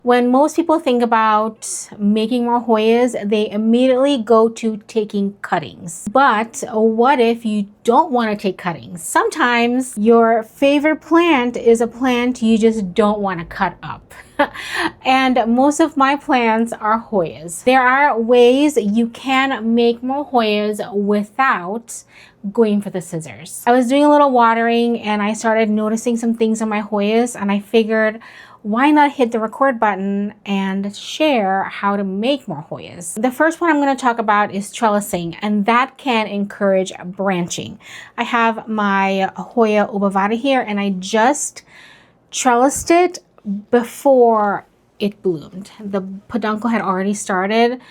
When most people think about making more Hoyas, they immediately go to taking cuttings. But what if you don't want to take cuttings? Sometimes your favorite plant is a plant you just don't want to cut up. And most of my plants are Hoyas. There are ways you can make more Hoyas without going for the scissors. I was doing a little watering and I started noticing some things on my Hoyas, and I figured, why not hit the record button and share how to make more Hoyas? The first one I'm going to talk about is trellising, and that can encourage branching. I have my Hoya obovata here, and I just trellised it before it bloomed. The peduncle had already started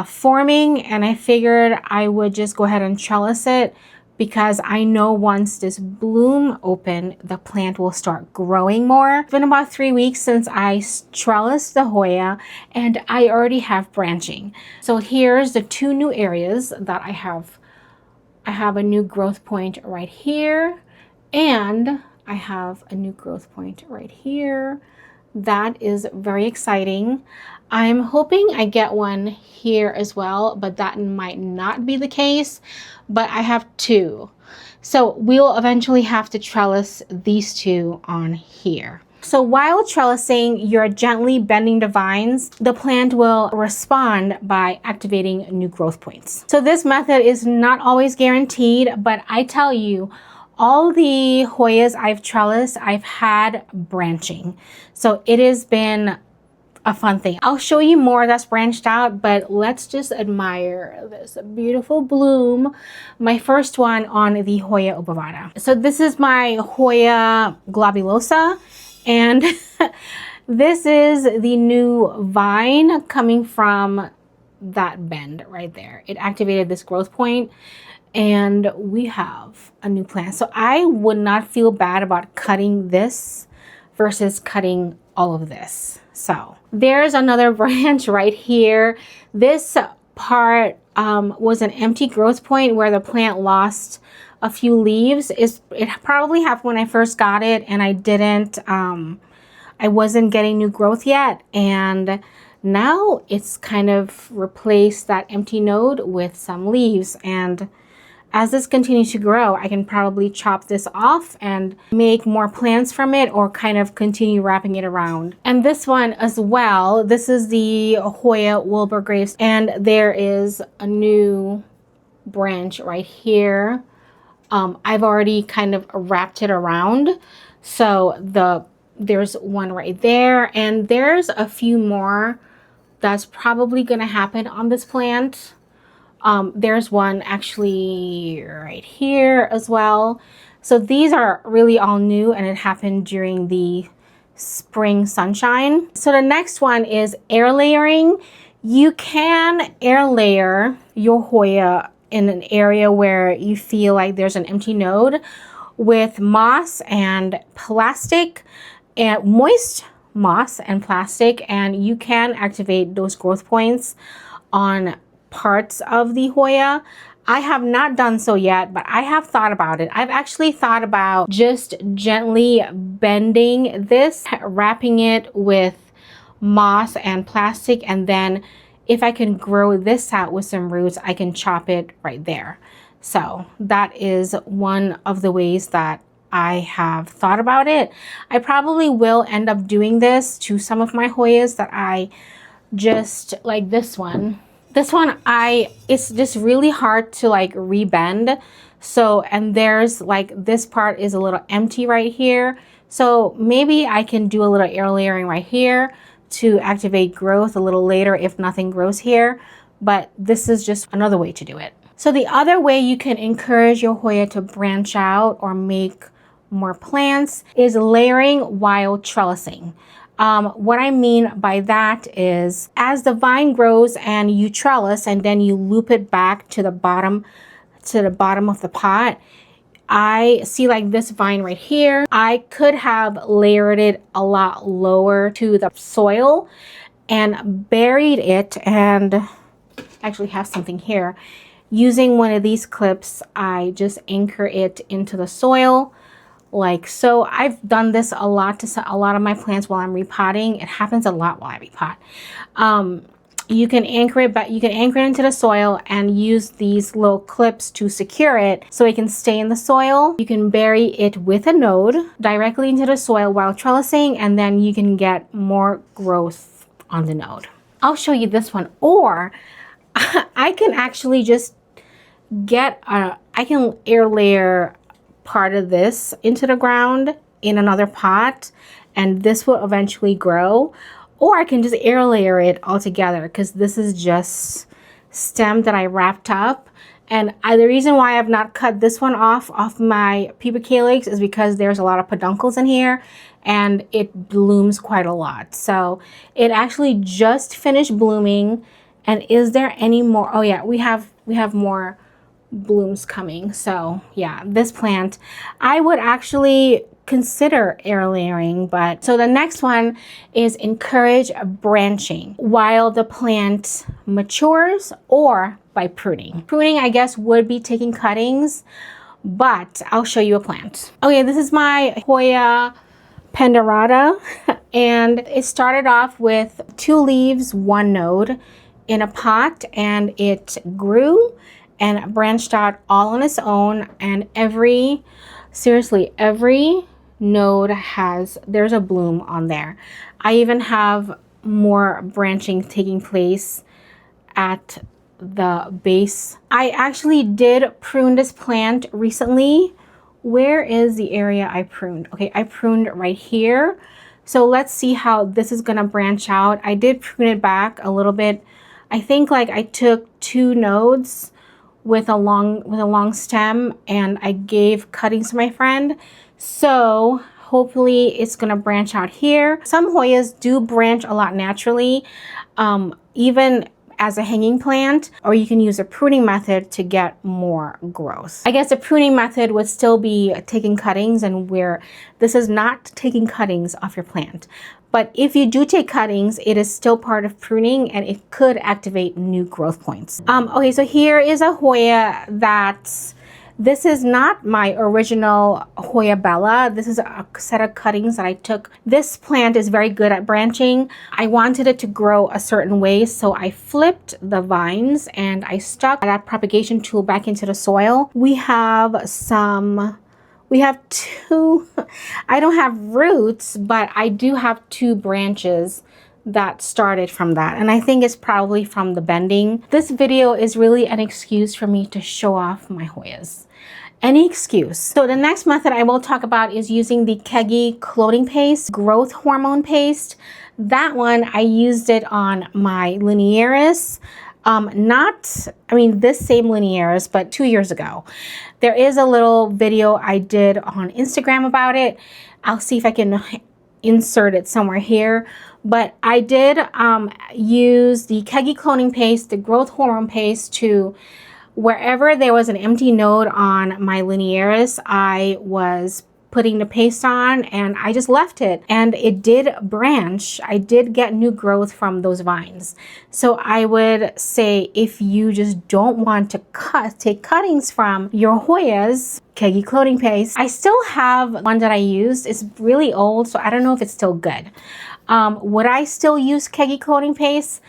forming, and I figured I would just go ahead and trellis it, because I know once this bloom open, the plant will start growing more. It's been about 3 weeks since I trellised the Hoya, and I already have branching. So here's the 2 new areas that I have. I have a new growth point right here, and I have a new growth point right here. That is very exciting. I'm hoping I get one here as well, but that might not be the case. But I have 2. So we'll eventually have to trellis these 2 on here. So while trellising, you're gently bending the vines. The plant will respond by activating new growth points. So this method is not always guaranteed, but I tell you, all the Hoyas I've trellised, I've had branching. So it has been a fun thing. I'll show you more that's branched out, but let's just admire this beautiful bloom. My first one on the Hoya obovata. So this is my Hoya globulosa, and this is the new vine coming from that bend right there. It activated this growth point, and we have a new plant. So I would not feel bad about cutting this versus cutting all of this. So there's another branch right here. This part was an empty growth point where the plant lost a few leaves. It probably happened when I first got it, and I wasn't getting new growth yet, and now it's kind of replaced that empty node with some leaves. And as this continues to grow, I can probably chop this off and make more plants from it, or kind of continue wrapping it around. And this one as well, this is the Hoya Wilbur Graves, and there is a new branch right here. I've already kind of wrapped it around. So there's one right there, and there's a few more that's probably gonna happen on this plant. There's one actually right here as well. So these are really all new, and it happened during the spring sunshine. So the next one is air layering. You can air layer your Hoya in an area where you feel like there's an empty node with moss and plastic, and moist moss and plastic, and you can activate those growth points on parts of the Hoya. I have not done so yet, but I have thought about it. I've actually thought about just gently bending this, wrapping it with moss and plastic, and then if I can grow this out with some roots, I can chop it right there. So that is one of the ways that I have thought about it. I probably will end up doing this to some of my Hoyas that I just, like this one. This one, it's just really hard to like rebend. So, and there's like, this part is a little empty right here. So maybe I can do a little air layering right here to activate growth a little later if nothing grows here. But this is just another way to do it. So the other way you can encourage your Hoya to branch out or make more plants is layering while trellising. What I mean by that is, as the vine grows and you trellis and then you loop it back to the bottom of the pot, I see like this vine right here. I could have layered it a lot lower to the soil and buried it, and actually have something here. Using one of these clips, I just anchor it into the soil, like so. I've done this a lot to a lot of my plants while I'm repotting. It happens a lot while I repot. You can anchor it, but you can anchor it into the soil and use these little clips to secure it so it can stay in the soil. You can bury it with a node directly into the soil while trellising, and then you can get more growth on the node. I'll show you this one, or I can actually just I can air layer part of this into the ground in another pot, and this will eventually grow. Or I can just air layer it all together, because this is just stem that I wrapped up. And the reason why I've not cut this one off my Peeper calyx is because there's a lot of peduncles in here and it blooms quite a lot. So it actually just finished blooming. And is there any more? Oh yeah, we have more blooms coming. So yeah, this plant I would actually consider air layering. But so the next one is encourage branching while the plant matures, or by pruning. Pruning, I guess, would be taking cuttings, but I'll show you a plant. Okay, this is my Hoya pendorata, and it started off with 2 leaves, 1 node in a pot, and it grew and branched out all on its own. And seriously, every node there's a bloom on there. I even have more branching taking place at the base. I actually did prune this plant recently. Where is the area I pruned? Okay, I pruned right here. So let's see how this is gonna branch out. I did prune it back a little bit. I think like I took 2 nodes with a long stem, and I gave cuttings to my friend. So hopefully it's gonna branch out here. Some Hoyas do branch a lot naturally, even as a hanging plant, or you can use a pruning method to get more growth. I guess the pruning method would still be taking cuttings, and where this is not taking cuttings off your plant. But if you do take cuttings, it is still part of pruning, and it could activate new growth points. Okay, so here is a Hoya this is not my original Hoya Bella. This is a set of cuttings that I took. This plant is very good at branching. I wanted it to grow a certain way, so I flipped the vines and I stuck that propagation tool back into the soil. We have 2, I don't have roots, but I do have 2 branches that started from that, and I think it's probably from the bending. This video is really an excuse for me to show off my Hoyas. Any excuse. So the next method I will talk about is using the Keiki clothing paste, growth hormone paste. That one, I used it on my linearis. This same linearis, but 2 years ago. There is a little video I did on Instagram about it. I'll see if I can insert it somewhere here. But I did use the Keiki cloning paste, the growth hormone paste, to wherever there was an empty node on my linearis, I was putting the paste on, and I just left it, and it did branch. I did get new growth from those vines. So I would say, if you just don't want to take cuttings from your Hoyas, Keiki clothing paste. I still have one that I used. It's really old, so I don't know if it's still good. Would I still use Keiki clothing paste?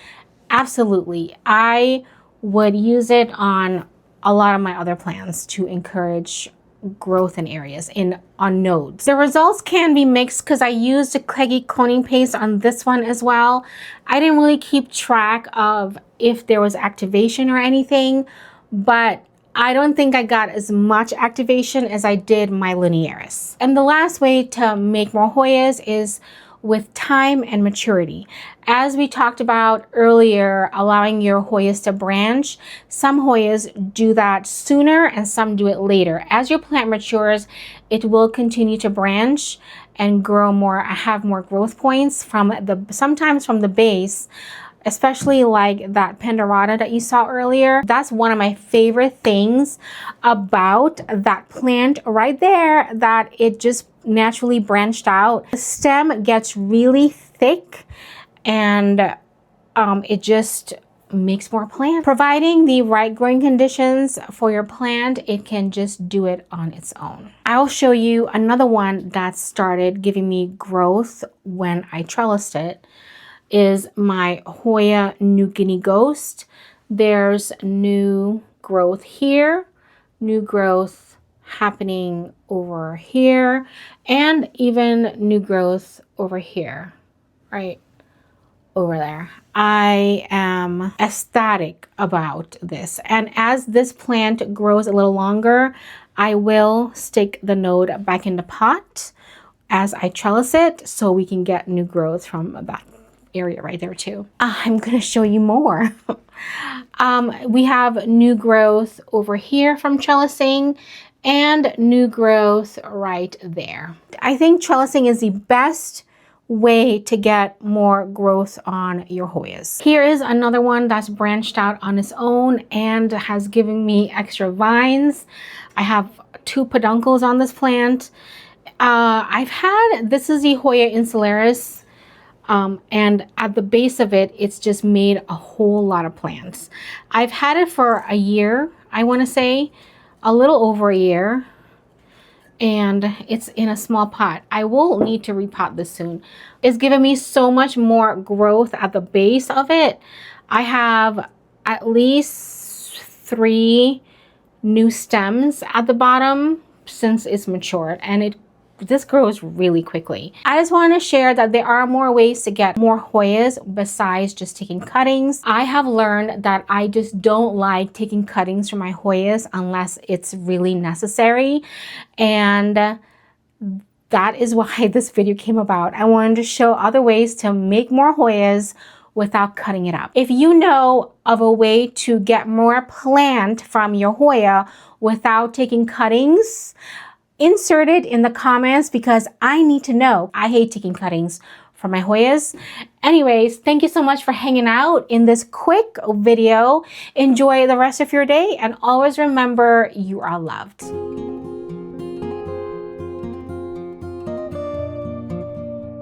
Absolutely. I would use it on a lot of my other plants to encourage growth in areas on nodes. The results can be mixed, because I used a Keiki cloning paste on this one as well. I didn't really keep track of if there was activation or anything, but I don't think I got as much activation as I did my linearis. And the last way to make more Hoyas is with time and maturity. As we talked about earlier, allowing your Hoyas to branch, some Hoyas do that sooner and some do it later. As your plant matures, it will continue to branch and grow more, have more growth points sometimes from the base, especially like that pendorata that you saw earlier. That's one of my favorite things about that plant right there, that it just naturally branched out. The stem gets really thick, and it just makes more plants. Providing the right growing conditions for your plant, it can just do it on its own. I'll show you another one that started giving me growth when I trellised it, is my Hoya New Guinea Ghost. There's new growth here, new growth happening over here, and even new growth over here, right over there. I am ecstatic about this. And as this plant grows a little longer, I will stick the node back in the pot as I trellis it so we can get new growth from that area right there too. I'm going to show you more. We have new growth over here from trellising and new growth right there. I think trellising is the best way to get more growth on your Hoyas. Here is another one that's branched out on its own and has given me extra vines. I have 2 peduncles on this plant. This is the Hoya insularis, and at the base of it, it's just made a whole lot of plants. I've had it for a year, I want to say, a little over a year. And it's in a small pot. I will need to repot this soon. It's given me so much more growth at the base of it. I have at least 3 new stems at the bottom since it's matured, and this grows really quickly. I just want to share that there are more ways to get more Hoyas besides just taking cuttings. I have learned that I just don't like taking cuttings from my Hoyas unless it's really necessary. And that is why this video came about. I wanted to show other ways to make more Hoyas without cutting it up. If you know of a way to get more plant from your Hoya without taking cuttings, insert it in the comments because I need to know. I hate taking cuttings from my Hoyas. Anyways, thank you so much for hanging out in this quick video. Enjoy the rest of your day and always remember you are loved.